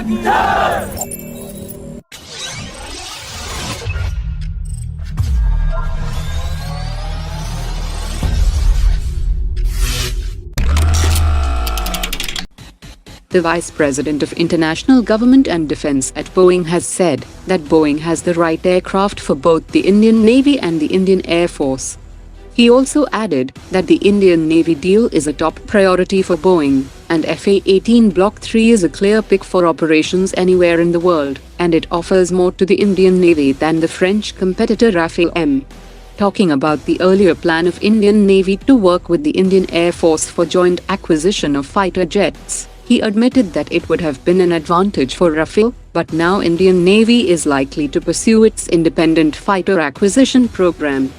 The Vice President of International Government and Defense at Boeing has said that Boeing has the right aircraft for both the Indian Navy and the Indian Air Force. He also added that the Indian Navy deal is a top priority for Boeing, and A-18 Block 3 is a clear pick for operations anywhere in the world, and it offers more to the Indian Navy than the French competitor Rafale M. Talking about the earlier plan of Indian Navy to work with the Indian Air Force for joint acquisition of fighter jets, he admitted that it would have been an advantage for Rafale, but now Indian Navy is likely to pursue its independent fighter acquisition program.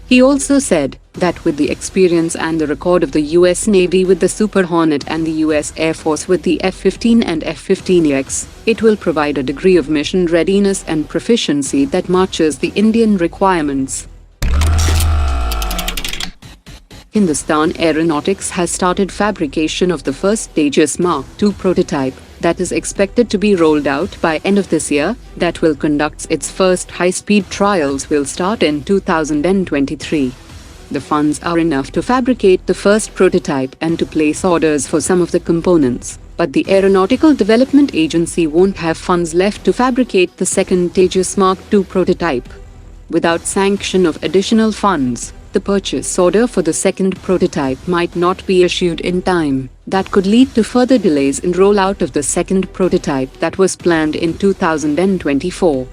He also said that with the experience and the record of the US Navy with the Super Hornet and the US Air Force with the F-15 and F-15X, it will provide a degree of mission readiness and proficiency that matches the Indian requirements. Hindustan Aeronautics has started fabrication of the first Tejas Mark II prototype that is expected to be rolled out by end of this year. That will conduct its first high-speed trials will start in 2023. The funds are enough to fabricate the first prototype and to place orders for some of the components, but the Aeronautical Development Agency won't have funds left to fabricate the second Tejas Mark II prototype. Without sanction of additional funds, the purchase order for the second prototype might not be issued in time. That could lead to further delays in rollout of the second prototype that was planned in 2024.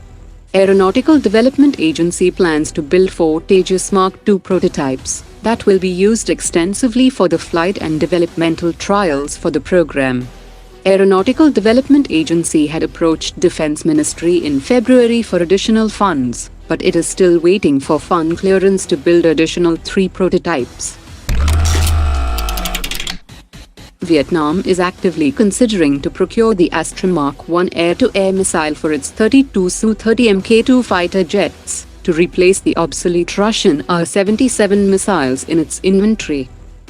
Aeronautical Development Agency plans to build 4 Tejas Mark II prototypes that will be used extensively for the flight and developmental trials for the program. Aeronautical Development Agency had approached Defense Ministry in February for additional funds, but it is still waiting for fund clearance to build additional 3 prototypes. Vietnam is actively considering to procure the Astra Mark 1 air-to-air missile for its 32 Su-30 MK2 fighter jets, to replace the obsolete Russian A-18 missiles in its inventory.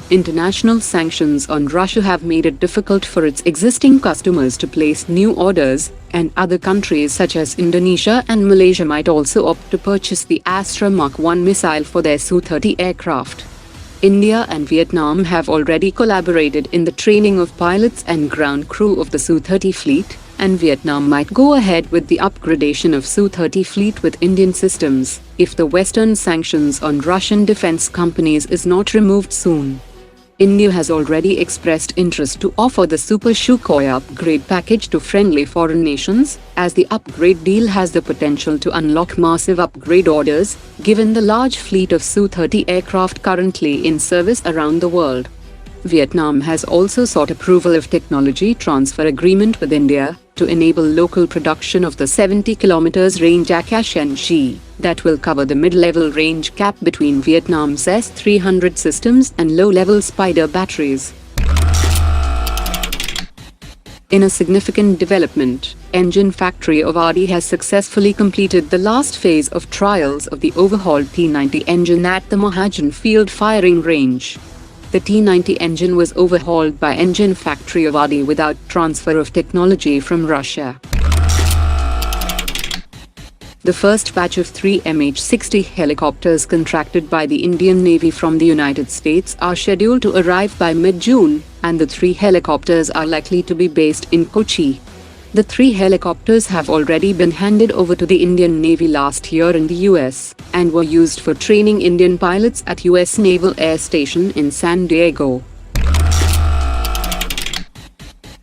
International sanctions on Russia have made it difficult for its existing customers to place new orders, and other countries such as Indonesia and Malaysia might also opt to purchase the Astra Mark 1 missile for their Su-30 aircraft. India and Vietnam have already collaborated in the training of pilots and ground crew of the Su-30 fleet, and Vietnam might go ahead with the upgradation of Su-30 fleet with Indian systems, if the Western sanctions on Russian defense companies is not removed soon. India has already expressed interest to offer the Super Sukhoi upgrade package to friendly foreign nations, as the upgrade deal has the potential to unlock massive upgrade orders, given the large fleet of Su-30 aircraft currently in service around the world. Vietnam has also sought approval of technology transfer agreement with India to enable local production of the 70 km range Akash-NG that will cover the mid-level range gap between Vietnam's S-300 systems and low-level Spider batteries. In a significant development, Engine Factory Avadi has successfully completed the last phase of trials of the overhauled T-90 engine at the Mahajan field firing range. The T-90 engine was overhauled by Engine Factory Avadi without transfer of technology from Russia. The first batch of 3 MH-60 helicopters contracted by the Indian Navy from the United States are scheduled to arrive by mid-June, and the 3 helicopters are likely to be based in Kochi. The 3 helicopters have already been handed over to the Indian Navy last year in the US, and were used for training Indian pilots at US Naval Air Station in San Diego.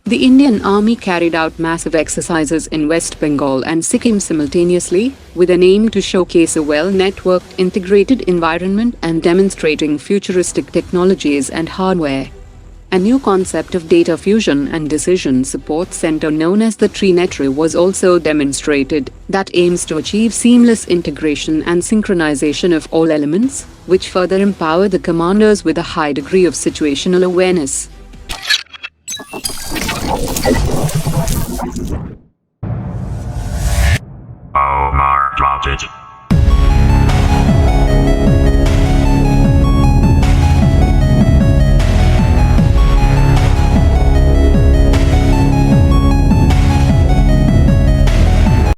The Indian Army carried out massive exercises in West Bengal and Sikkim simultaneously, with an aim to showcase a well-networked integrated environment and demonstrating futuristic technologies and hardware. A new concept of data fusion and decision support center known as the TriNetry was also demonstrated, that aims to achieve seamless integration and synchronization of all elements, which further empower the commanders with a high degree of situational awareness.